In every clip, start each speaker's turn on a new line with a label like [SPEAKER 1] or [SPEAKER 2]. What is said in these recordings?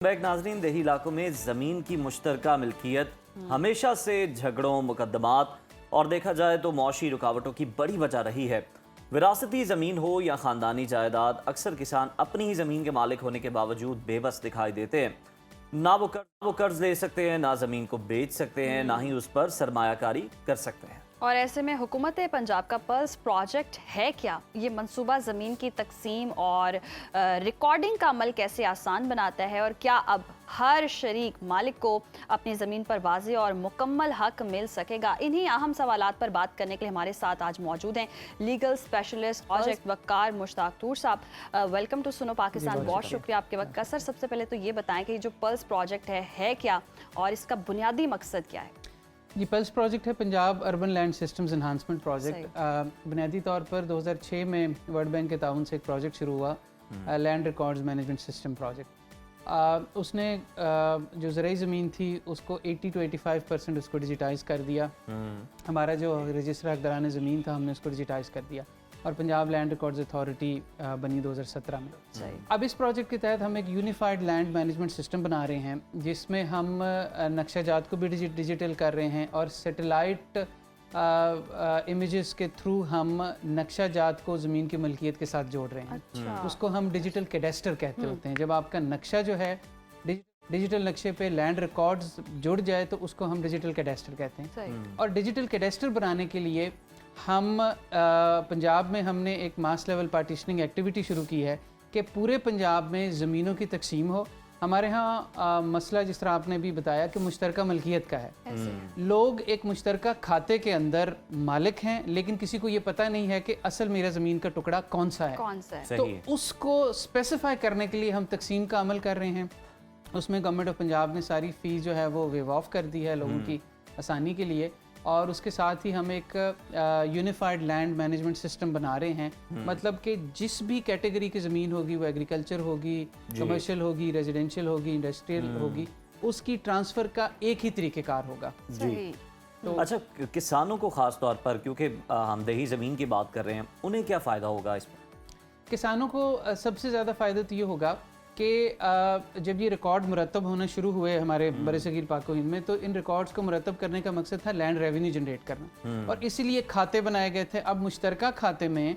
[SPEAKER 1] Back नाजरीन, देही इलाकों में ज़मीन की मुश्तरका मिल्कियत हमेशा से झगड़ों, मुकदमात और देखा जाए तो मौशी रुकावटों की बड़ी वजह रही है। विरासती ज़मीन हो या ख़ानदानी जायदाद, अक्सर किसान अपनी ही ज़मीन के मालिक होने के बावजूद बेबस दिखाई देते हैं। ना वो कर्ज ले सकते हैं, ना ज़मीन को बेच सकते हैं, ना ही उस पर सरमायाकारी कर सकते हैं।
[SPEAKER 2] और ऐसे में हुकूमत पंजाब का पल्स प्रोजेक्ट है क्या? ये मंसूबा ज़मीन की तकसीम और रिकॉर्डिंग का अमल कैसे आसान बनाता है, और क्या अब हर शरीक मालिक को अपनी ज़मीन पर वाज़ेह और मुकम्मल हक मिल सकेगा? इन्हीं अहम सवालात पर बात करने के लिए हमारे साथ आज मौजूद हैं legal specialist project Waqar Mushtaq Toor साहब। वेलकम टू सुनो पाकिस्तान। बहुत शुक्रिया आपके वक्त का। सर, सबसे पहले तो ये बताएं कि जो पल्स प्रोजेक्ट है क्या और इसका बुनियादी मकसद क्या है?
[SPEAKER 3] ये पल्स प्रोजेक्ट है Punjab urban land systems enhancement project. बुनियादी तौर पर 2006 में वर्ल्ड बैंक के ताउन से एक प्रोजेक्ट शुरू हुआ, land records management system project. उसने जो ज़रई ज़मीन थी उसको 80 to 85% उसको डिजिटाइज़ कर दिया। हमारा जो रजिस्टर हक़दारान ज़मीन था हमने उसको डिजिटाइज़ कर दिया और पंजाब लैंड रिकॉर्ड्स अथॉरिटी बनी 2017 में। अब इस प्रोजेक्ट के तहत हम एक यूनिफाइड लैंड मैनेजमेंट सिस्टम बना रहे हैं जिसमें हम नक्शा जात को भी डिजिटल कर रहे हैं और सैटेलाइट इमेजेस के थ्रू हम नक्शा जात को ज़मीन की मलकियत के साथ जोड़ रहे हैं। उसको हम डिजिटल कैडेस्टर कहते होते हैं। जब आपका नक्शा जो है डिजिटल नक्शे पे लैंड रिकॉर्ड्स जुड़ जाए तो उसको हम डिजिटल कैडेस्टर कहते हैं। और डिजिटल कैडेस्टर बनाने के लिए हम पंजाब में हमने एक मास लेवल पार्टीशनिंग एक्टिविटी शुरू की है कि पूरे पंजाब में ज़मीनों की तकसीम हो। हमारे यहाँ मसला जिस तरह आपने भी बताया कि मुश्तरका मलकियत का है। लोग एक मुश्तरका खाते के अंदर मालिक हैं लेकिन किसी को ये पता नहीं है कि असल मेरा ज़मीन का टुकड़ा कौन सा है। तो उसको स्पेसिफाई करने के लिए हम तकसीम का अमल कर रहे हैं। उसमें गवर्नमेंट ऑफ पंजाब ने सारी फ़ीस जो है वो वेव ऑफ कर दी है लोगों की आसानी के लिए, और उसके साथ ही हम एक यूनिफाइड लैंड मैनेजमेंट सिस्टम बना रहे हैं। मतलब कि जिस भी कैटेगरी की ज़मीन होगी, वो एग्रीकल्चर होगी, कमर्शियल होगी, रेजिडेंशियल होगी, इंडस्ट्रियल होगी, उसकी ट्रांसफ़र का एक ही तरीक़ेकार होगा।
[SPEAKER 1] जी। तो अच्छा, किसानों को ख़ास तौर पर, क्योंकि हम देही ज़मीन की बात कर रहे हैं, उन्हें क्या फ़ायदा होगा इसमें?
[SPEAKER 3] किसानों को सबसे ज़्यादा फ़ायदा तो ये होगा कि जब ये रिकॉर्ड मुरतब होना शुरू हुए हमारे बरसगीर पाक हिंद में, तो इन रिकॉर्ड्स को मुरतब करने का मकसद था लैंड रेवेन्यू जनरेट करना, और इसीलिए खाते बनाए गए थे। अब मुश्तरका खाते में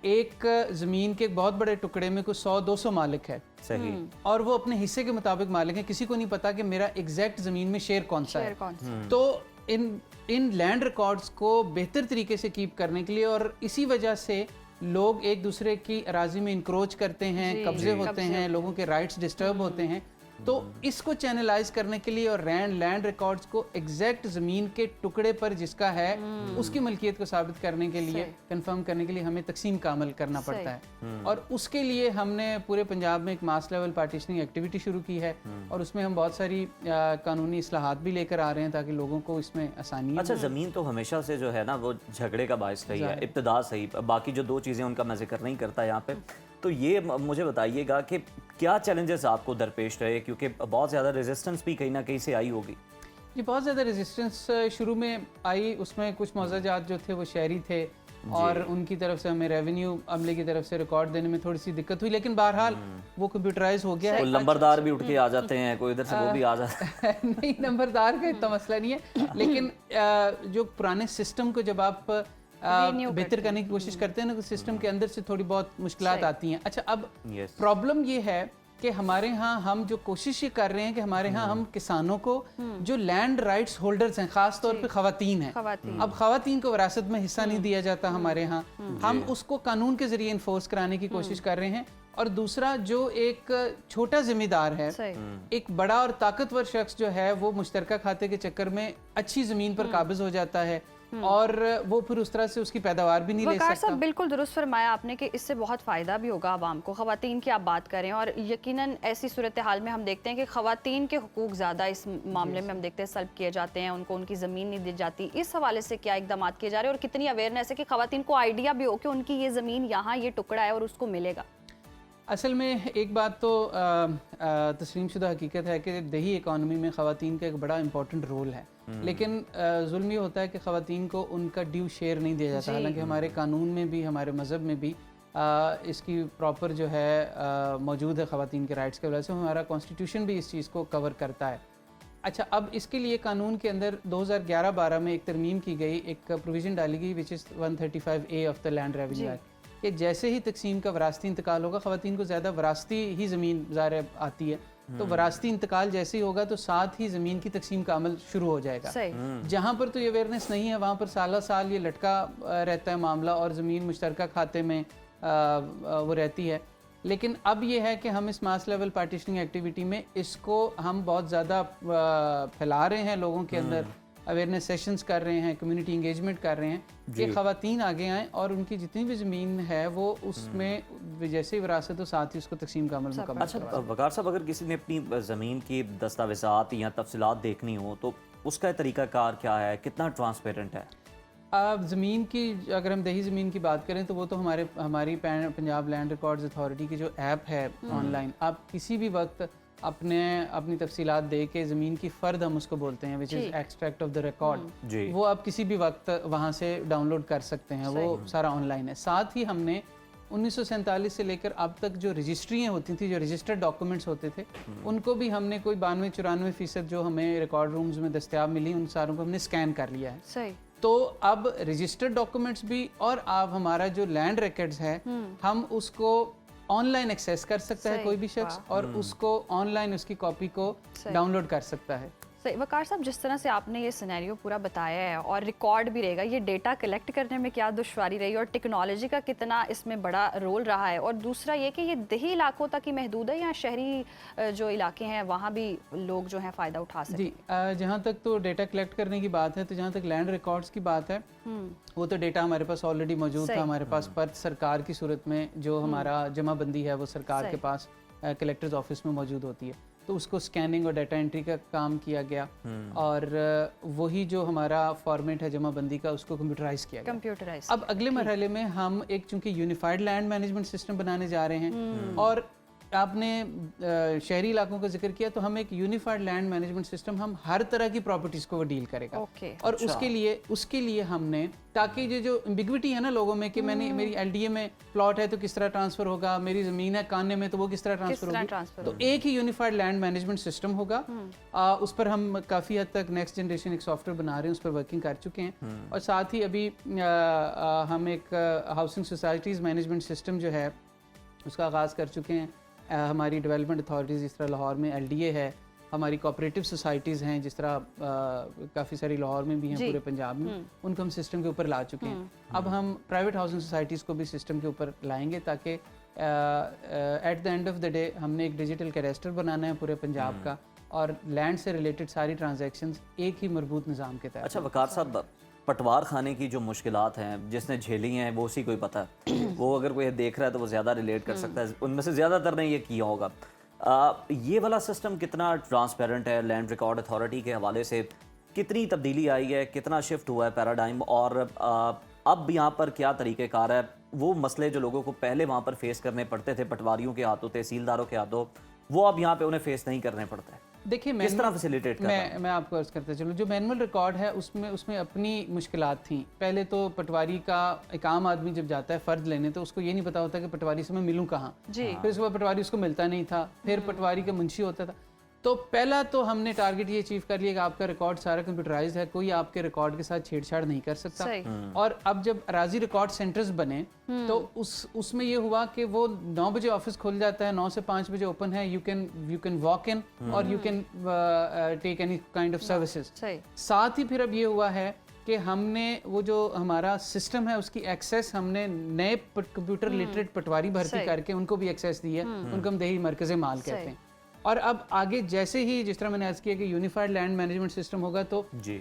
[SPEAKER 3] एक ज़मीन के एक बहुत बड़े टुकड़े में कुछ 100-200 मालिक है।
[SPEAKER 1] सही।
[SPEAKER 3] और वो अपने हिस्से के मुताबिक मालिक है। किसी को नहीं पता कि मेरा एग्जैक्ट ज़मीन में शेयर कौन सा है। तो इन लैंड रिकॉर्ड्स को बेहतर तरीके से कीप करने के लिए, और इसी वजह से लोग एक दूसरे की अराजी में इंक्रोच करते हैं, कब्जे होते हैं, लोगों के राइट्स डिस्टर्ब होते हैं। तो इसको चैनलाइज करने के लिए और लैंड रिकॉर्ड्स को एग्जैक्ट ज़मीन के टुकड़े पर जिसका है उसकी मलकियत को साबित करने के लिए, कंफर्म करने के लिए हमें तकसीम का अमल करना पड़ता है। और उसके लिए हमने पूरे पंजाब में एक मास लेवल पार्टीशनिंग एक्टिविटी शुरू की है, और उसमें हम बहुत सारी कानूनी इस्लाहात भी लेकर आ रहे हैं ताकि लोगों को इसमें आसानी।
[SPEAKER 1] अच्छा, ज़मीन तो हमेशा से जो है ना वो झगड़े का बायस रही है, इब्तिदा सही, बाकी जो दो चीज़ें उनका मैं जिक्र नहीं करता यहाँ पे। तो ये मुझे बताइएगा कि क्या चैलेंजेस आपको दरपेश रहे, क्योंकि बहुत ज़्यादा रेजिस्टेंस भी कहीं ना कहीं से आई होगी।
[SPEAKER 3] जी, बहुत ज़्यादा रेजिस्टेंस शुरू में आई। उसमें कुछ मौज़ाजात जो थे वो शहरी थे और उनकी तरफ से हमें रेवेन्यू अमले की तरफ से रिकॉर्ड देने में थोड़ी सी दिक्कत हुई, लेकिन बहरहाल वो कंप्यूटराइज हो गया है।
[SPEAKER 1] नंबरदार भी उठ के आ जाते हैं, कोई इधर से वो भी आ जाता है।
[SPEAKER 3] नहीं, नंबरदार का इतना मसला नहीं है, लेकिन जो पुराने सिस्टम को जब आप बेहतर करने की कोशिश करते हैं ना, तो सिस्टम के अंदर से थोड़ी बहुत मुश्किलात आती हैं। अच्छा, अब प्रॉब्लम ये है कि हमारे यहाँ हम जो कोशिश ये कर रहे हैं कि हमारे यहाँ हम किसानों को जो लैंड राइट्स होल्डर्स हैं, खास तौर पे खवातीन हैं, अब खवातीन को विरासत में हिस्सा नहीं दिया जाता हमारे यहाँ। हम उसको कानून के जरिए इन्फोर्स कराने की कोशिश कर रहे हैं। और दूसरा, जो एक छोटा जिम्मेदार है, एक बड़ा और ताकतवर शख्स जो है वो मुश्तरका खाते के चक्कर में अच्छी ज़मीन पर काबिज हो जाता है और वो फिर उस तरह से उसकी पैदावार भी नहीं ले सकता।
[SPEAKER 2] साहब, बिल्कुल दुरुस्त फरमाया आपने कि इससे बहुत फ़ायदा भी होगा आवाम को। ख़वातीन की आप बात करें, और यकीनन ऐसी सूरत हाल में हम देखते हैं कि ख़वातीन के हुकूक ज़्यादा इस मामले में हम देखते हैं सल्ब किए जाते हैं, उनको उनकी ज़मीन नहीं दी जाती। इस हवाले से क्या इक़दाम किए जा रहे हैं और कितनी अवेयरनेस है कि ख़वातीन को आइडिया भी हो कि उनकी ये ज़मीन यहाँ ये टुकड़ा है और उसको मिलेगा?
[SPEAKER 3] असल में एक बात तो तस्लीम शुदा हकीकत है कि देही इकॉनमी में ख़वातीन का एक बड़ा इंपॉर्टेंट रोल है, लेकिन जुल्म ये होता है कि ख़वातीन को उनका ड्यू शेयर नहीं दिया जाता। हालांकि हमारे कानून में भी, हमारे मज़हब में भी इसकी प्रॉपर जो है मौजूद है ख़वातीन के राइट्स की वजह से, हमारा कॉन्स्टिट्यूशन भी इस चीज़ को कवर करता है। अच्छा, अब इसके लिए कानून के अंदर 2011-12 में एक तरमीम की गई, एक प्रोविज़न डाली गई which is 135A of the land revenue act, कि जैसे ही तकसीम का वरासती इंतकाल होगा, ख़वातीन को ज़्यादा वरासती ही ज़मीन ज़ाहिर आती है, तो वरासती इंतकाल जैसे ही होगा तो साथ ही ज़मीन की तकसीम का अमल शुरू हो जाएगा। जहाँ पर तो ये अवेयरनेस नहीं है, वहाँ पर साल साल ये लटका रहता है मामला और ज़मीन मुश्तरका खाते में वो रहती है। लेकिन अब ये है कि हम इस मास लेवल पार्टीशनिंग एक्टिविटी में इसको हम बहुत ज़्यादा फैला रहे हैं, लोगों के अंदर अवेयरनेस सेशंस कर रहे हैं, कम्युनिटी इंगेजमेंट कर रहे हैं कि ख़वातीन आगे आएँ और उनकी जितनी भी ज़मीन है वो उसमें जैसे ही विरासत हो साथ ही उसको तकसीम का अमल मुकम्मल।
[SPEAKER 1] अच्छा वकार साहब, अगर किसी ने अपनी ज़मीन की दस्तावेज़ात या तफसीलात देखनी हो तो उसका तरीक़ाकार क्या है, कितना ट्रांसपेरेंट है?
[SPEAKER 3] ज़मीन की अगर हम दही ज़मीन की बात करें तो वो तो हमारी पंजाब लैंड रिकॉर्ड्स अथॉरिटी की जो ऐप है ऑनलाइन, आप किसी भी वक्त अपनी तफसीलात दे के ज़मीन की फ़र्द हम उसको बोलते हैं which is extract of the record, वो आप किसी भी वक्त वहाँ से डाउनलोड कर सकते हैं, वो सारा ऑनलाइन है। साथ ही हमने 1947 से लेकर अब तक जो रजिस्ट्रियाँ होती थी, जो रजिस्टर्ड डॉक्यूमेंट्स होते थे, उनको भी हमने कोई 92-94% जो हमें रिकॉर्ड रूम्स में दस्तियाब मिली, उन सारों को हमने स्कैन कर लिया है।
[SPEAKER 2] सही।
[SPEAKER 3] तो अब रजिस्टर्ड डॉक्यूमेंट्स भी और आप हमारा जो लैंड रिकॉर्ड्स है हम उसको ऑनलाइन एक्सेस कर सकता है कोई भी शख्स, और उसको ऑनलाइन उसकी कॉपी को डाउनलोड कर सकता है।
[SPEAKER 2] सही। वकार साहब, जिस तरह से आपने ये सिनेरियो पूरा बताया है और रिकॉर्ड भी रहेगा, ये डेटा कलेक्ट करने में क्या दुश्वारी रही और टेक्नोलॉजी का कितना इसमें बड़ा रोल रहा है, और दूसरा ये कि ये देही इलाकों तक ही महदूद है या शहरी जो इलाके हैं वहाँ भी लोग जो हैं फ़ायदा उठा सकते हैं?
[SPEAKER 3] जी, जहाँ तक तो डेटा कलेक्ट करने की बात है, तो जहाँ तक लैंड रिकॉर्ड्स की बात है वो तो डेटा हमारे पास ऑलरेडी मौजूद था, हमारे पास पर सरकार की सूरत में जो हमारा जमाबंदी है वो सरकार के पास कलेक्टर्स ऑफिस में मौजूद होती है, तो उसको स्कैनिंग और डाटा एंट्री का काम किया गया और वही जो हमारा फॉर्मेट है जमाबंदी का उसको कंप्यूटराइज किया गया।
[SPEAKER 2] कंप्यूटराइज।
[SPEAKER 3] अब अगले मरहले में हम एक चूंकि यूनिफाइड लैंड मैनेजमेंट सिस्टम बनाने जा रहे हैं, और आपने शहरी इलाकों का जिक्र किया, तो हम एक यूनिफाइड लैंड मैनेजमेंट सिस्टम हम हर तरह की प्रॉपर्टीज को वो डील करेगा। और उसके लिए हमने, ताकि ये जो एम्बिग्विटी है ना लोगों में कि मैंने मेरी एलडीए में प्लॉट है तो किस तरह ट्रांसफर होगा, मेरी जमीन है कान्ने में तो वो किस तरह ट्रांसफर होगी, तो एक ही यूनिफाइड लैंड मैनेजमेंट सिस्टम होगा। उस पर हम काफ़ी हद तक नेक्स्ट जनरेशन एक सॉफ्टवेयर बना रहे हैं, उस पर वर्किंग कर चुके हैं, और साथ ही अभी हम एक हाउसिंग सोसाइटीज़ मैनेजमेंट सिस्टम जो है उसका आगाज़ कर चुके हैं। हमारी डेवलपमेंट अथॉरिटीज़ जिस तरह लाहौर में एलडीए है, हमारी कोऑपरेटिव सोसाइटीज़ हैं जिस तरह काफ़ी सारी लाहौर में भी हैं, पूरे पंजाब में, उनको हम सिस्टम के ऊपर ला चुके हैं। अब हम प्राइवेट हाउसिंग सोसाइटीज़ को भी सिस्टम के ऊपर लाएंगे, ताकि at the end of the day हमने एक डिजिटल कैरेस्टर बनाना है पूरे पंजाब का, और लैंड से रिलेटेड सारी ट्रांजैक्शंस एक ही मरबूत निज़ाम के तहत।
[SPEAKER 1] अच्छा वकार साहब, पटवार खाने की जो मुश्किलात हैं जिसने झेली हैं वो उसी को ही पता है, वो अगर कोई देख रहा है तो वो ज़्यादा रिलेट कर सकता है, उनमें से ज़्यादातर ने ये किया होगा। ये वाला सिस्टम कितना ट्रांसपेरेंट है? लैंड रिकॉर्ड अथॉरिटी के हवाले से कितनी तब्दीली आई है, कितना शिफ्ट हुआ है पैराडाइम, और अब यहाँ पर क्या तरीक़ेकार है? वो मसले जो लोगों को पहले वहाँ पर फेस करने पड़ते थे पटवारियों के हाथों, तहसीलदारों के हाथों, वो अब यहाँ पे उन्हें फेस नहीं करने पड़ते हैं।
[SPEAKER 3] देखिए
[SPEAKER 1] किस तरह फैसिलिटेट कर रहा है?
[SPEAKER 3] मैं आपको अर्ज करते चलूँ, जो मैनुअल रिकॉर्ड है उसमें अपनी मुश्किलात थी। पहले तो पटवारी का एक आम आदमी जब जाता है फ़र्द लेने, तो उसको ये नहीं पता होता कि पटवारी से मैं मिलूँ कहाँ, फिर उसके बाद पटवारी उसको मिलता नहीं था, फिर पटवारी का मुंशी होता था। तो पहला तो हमने टारगेट ये अचीव कर लिया कि आपका रिकॉर्ड सारा कंप्यूटराइज्ड है, कोई आपके रिकॉर्ड के साथ छेड़छाड़ नहीं कर सकता। और अब जब राजी रिकॉर्ड सेंटर्स बने तो उसमें ये हुआ कि वो 9 बजे ऑफिस खुल जाता है, 9 से 5 बजे ओपन है, यू कैन वॉक इन और you can take any kind of services. साथ ही फिर अब ये हुआ है कि हमने वो जो हमारा सिस्टम है उसकी एक्सेस हमने नए कंप्यूटर लिटरेट पटवारी भर्ती करके उनको भी एक्सेस दी है, उनको हम दही मरकज़ माल कहते हैं। और अब आगे जैसे ही जिस तरह मैंने अर्ज किया कि यूनिफाइड लैंड मैनेजमेंट सिस्टम होगा, तो
[SPEAKER 1] जी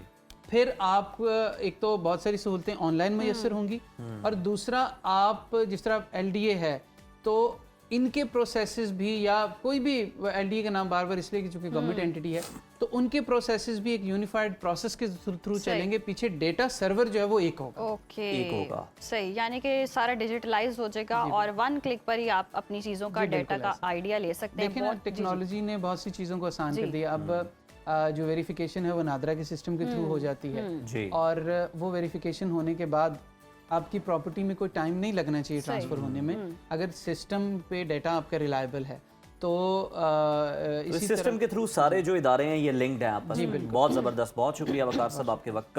[SPEAKER 3] फिर आप एक तो बहुत सारी सहूलतें ऑनलाइन मैसर होंगी, और दूसरा आप जिस तरह एलडीए है तो इनके प्रोसेसेस भी, या कोई भी एलडीए का नाम बार बार इसलिए कि चूंकि गवर्नमेंट एंटिटी है, तो उनके प्रोसेसेस भी एक यूनिफाइड प्रोसेस के थ्रू चलेंगे। पीछे डेटा सर्वर जो है वो एक होगा।
[SPEAKER 2] एक होगा। सही, यानी कि सारा डिजिटलाइज हो जाएगा और वन क्लिक पर ही आप अपनी चीज़ों का डेटा का आइडिया ले सकते हैं।
[SPEAKER 3] देखिए ना, टेक्नोलॉजी ने बहुत सी चीज़ों को आसान कर दिया। अब जो वेरिफिकेशन है वो नादरा के सिस्टम के थ्रू हो जाती है, और वो वेरिफिकेशन होने के बाद आपकी प्रॉपर्टी में कोई टाइम नहीं लगना चाहिए ट्रांसफ़र होने में, अगर सिस्टम पे डाटा आपका रिलायबल है तो
[SPEAKER 1] इस सिस्टम के थ्रू सारे जो इदारे हैं ये लिंक्ड हैं आपस में। बहुत ज़बरदस्त, बहुत शुक्रिया वकार साहब आपके वक्त का।